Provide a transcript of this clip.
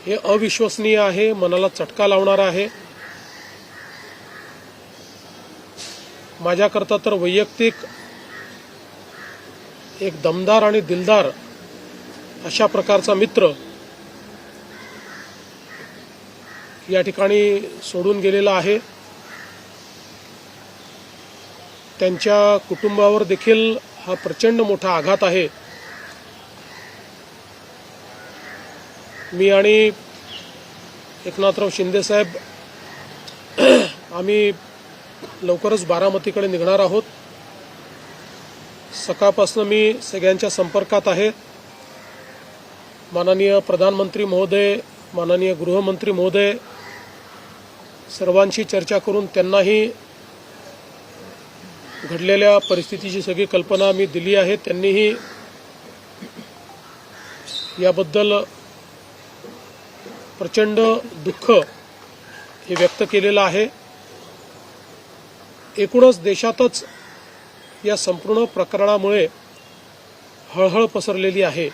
हे अविश्वसनीय आहे, मनाला चटका लावणारा आहे। माझ्याकरता तर वैयक्तिक एक दमदार आणि दिलदार अशा प्रकारचा मित्र या ठिकाणी सोडून गेलेला आहे। त्यांच्या कुटुंबावर देखील हा प्रचंड मोठा आघात आहे। मी आणि एकनाथराव शिंदे साहेब आम्ही लवकरच बारामतीकडे निघणार आहोत। सकाळपासून मी सगळ्यांच्या संपर्कात आहे। माननीय प्रधानमंत्री महोदय, माननीय गृहमंत्री महोदय सर्वांशी चर्चा करून त्यांनाही घडलेल्या परिस्थितीची सगळी कल्पना मी दिली आहे। त्यांनीही याबद्दल प्रचंड दुःख हे व्यक्त केलेलं आहे। एकूणच देशातच या संपूर्ण प्रकरणामुळे हळहळ पसरलेली आहे।